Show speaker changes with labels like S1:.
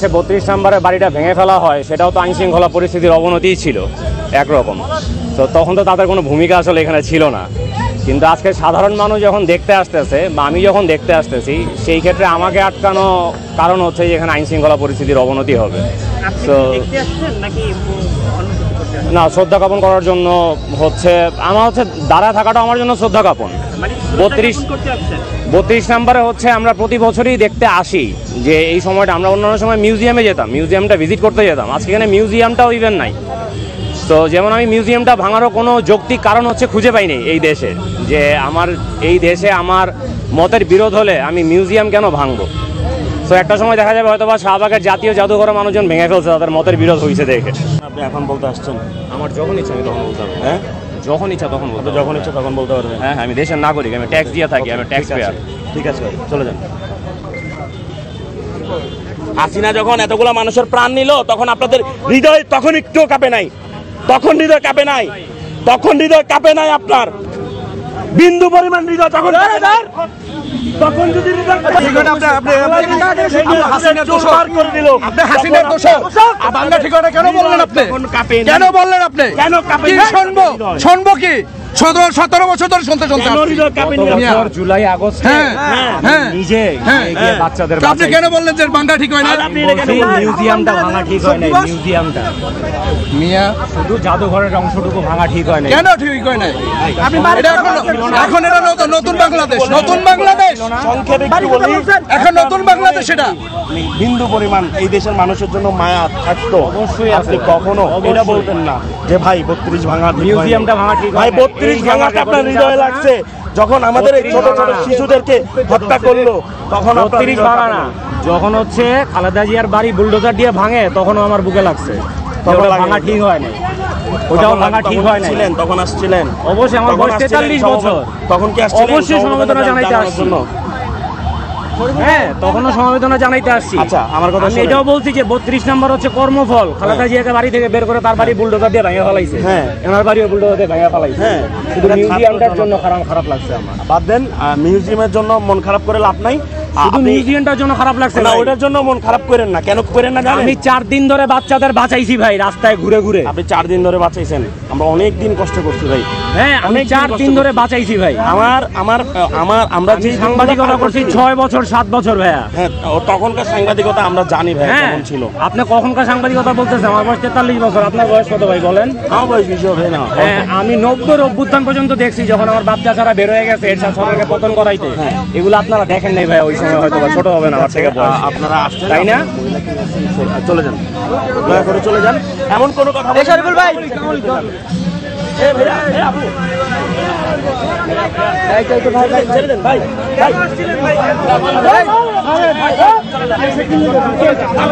S1: 32 নম্বরে বাড়িটা ভেঙে ফেলা হয়, সেটাও তো আইনশৃঙ্খলা পরিস্থিতির অবনতিই ছিল একরকম। তো তখন তো তাদের কোনো ভূমিকা আসলে এখানে ছিল না। কিন্তু আজকে সাধারণ মানুষ যখন দেখতে আসতেছে বা আমি যখন দেখতে আসতেছি, সেই ক্ষেত্রে আমাকে আটকানো কারণ হচ্ছে যে এখানে আইনশৃঙ্খলা পরিস্থিতির অবনতি হবে। তো না, শ্রদ্ধা জ্ঞাপন করার জন্য হচ্ছে আমার দাঁড়ায় থাকাটা আমার জন্য শ্রদ্ধা জ্ঞাপন। 32 নম্বরে হচ্ছে আমরা প্রতি বছরই দেখতে আসি যে এই সময়টা আমরা অন্যান্য সময় মিউজিয়ামে যেতাম, মিউজিয়ামটা ভিজিট করতে যেতাম। আজকে এখানে মিউজিয়ামটাও ইভেন নাই। তো যেমন আমি মিউজিয়ামটা ভাঙারও কোনো যৌক্তিক কারণ খুঁজে পাইনি এই দেশে, যে এই দেশে আমার মতের বিরোধ হলে আমি মিউজিয়াম কেন ভাঙবো। তো একটা সময় দেখা যাবে হয়তো বা শাহবাগের জাতীয় জাদুঘরে মানুষজন ভেঙে ফেলছে, তাদের মতের বিরোধ হয়েছে দেখে।
S2: আপনি এখন বলতে আসছেন?
S1: আমার যখন ইচ্ছা আমি তখন বলতে পারবো।
S2: হ্যাঁ,
S1: যখন ইচ্ছা তখন বলতে,
S2: যখন ইচ্ছা তখন বলতে পারবেন।
S1: হ্যাঁ, আমি দেশের নাগরিক, আমি ট্যাক্স দিয়ে থাকি, আমি ট্যাক্স পেয়ার।
S2: ঠিক আছে, চলে যান। হাসিনা যখন এতগুলো মানুষের প্রাণ নিল, তখন আপনাদের হৃদয় তখন একটু কাঁপে নাই? তখন হৃদয় কাঁপে নাই? তখন হৃদয় কাঁপে নাই আপনার? বিন্দু পরিমাণ হৃদয় তখন তখন যদি
S3: কেন বললেন আপনি? শুনবো কি? 17 বছর ধরে শুনতে
S1: জুলাই আগস্ট নিজে বাচ্চাদের
S3: আপনি কেন বললেন যে ভাঙা ঠিক হয় না?
S1: মিউজিয়ামটা ভাঙা ঠিক হয় না। মিউজিয়ামটা
S3: মিয়া
S1: শুধু জাদুঘরের অংশটুকু ভাঙা ঠিক হয় না।
S3: কেন ঠিক হয় না? এখন এটা নতুন বাংলাদেশ, নতুন বাংলাদেশ
S2: সংক্ষেপে একটু বলি,
S3: এখন নতুন বাংলাদেশ। এটা
S2: বিন্দু পরিমাণ এই দেশের মানুষের জন্য মায়া থাকতো
S1: অবশ্যই।
S2: আপনি কখনো এটা বলতেন না যে ভাই 32 ভাঙা
S1: মিউজিয়ামটা ভাঙা ঠিক
S2: ভাই 32 ভাঙাটা আপনার হৃদয়ে লাগছে। যখন আমাদের এই ছোট ছোট শিশুদেরকে হত্যা করলো তখন
S1: 32 ভাঙা না, যখন খালেদা জিয়ার বাড়ি বুলডোজার দিয়ে ভাঙে তখনও আমার বুকে লাগছে। তখন ভাঙা ঠিক হয় না, ওটাও ভাঙা ঠিক হয় না।
S2: তখন আসছিলেন?
S1: অবশ্যই, আমার বয়স 43 বছর।
S2: তখন কি আসছিলেন?
S1: অবশ্যই সমবেদনা জানাইতে আসছি। হ্যাঁ, তখনও সমবেদনা জানাইতে আসছি।
S2: আচ্ছা, আমার কথা
S1: আমি এটাও বলছি যে 32 নম্বর হচ্ছে কর্মফল। খালেদা জিয়াকে বাড়ি থেকে বের করে তার বাড়ি বুলডোজার দিয়ে ভেঙে ফেলাইছে।
S2: হ্যাঁ,
S1: এনার বাড়িও বুলডোজার দিয়ে ভেঙে ফেলাইছে।
S2: হ্যাঁ,
S1: শুধু মিউজিয়ামটার জন্য খারাপ লাগছে আমার।
S2: বাদ দেন, মিউজিয়ামের জন্য মন খারাপ করে লাভ নাই।
S1: শুধু মিউজিয়ামটার জন্য খারাপ লাগছে
S2: না, ওটার জন্য মন খারাপ করেন না। কেন করেন না জানেন?
S1: আমি 4 দিন ধরে বাচ্চাদের বাঁচাইছি ভাই, রাস্তায় ঘুরে ঘুরে।
S2: আপনি 4 দিন ধরে বাঁচাইছেন? আমরা অনেক দিন কষ্ট করছি ভাই।
S1: হ্যাঁ, আমি 4 দিন ধরে বাঁচাইছি ভাই।
S2: আমরা যে
S1: সাংবাদিকতা করছি 6 বছর 7 বছর ভাইয়া।
S2: হ্যাঁ, তখনকার সাংবাদিকতা আমরা জানি ভাই কেমন ছিল।
S1: আপনি কখনকার সাংবাদিকতা বলতেছেন? আমার বয়স 43 বছর। আপনার বয়স কত ভাই বলেন?
S2: আমার বয়স বিষয় ভাই না।
S1: আমি 90-র অভ্যুত্থান পর্যন্ত দেখছি, যখন আমার বাচ্চা ছাড়া বের হয়ে গেছে এরশাদ সরকারকে পতন করাইতে। এগুলো আপনারা দেখেন নাই ভাই, ওই সময় হয়তো ছোট হবে না আমার থেকে বয়স।
S2: আপনারা আসছেন
S1: তাই না?
S2: চলে যান, দয়া করে চলে যান। এমন কোনো কথা ভাই ছেড়ে দেন ভাই।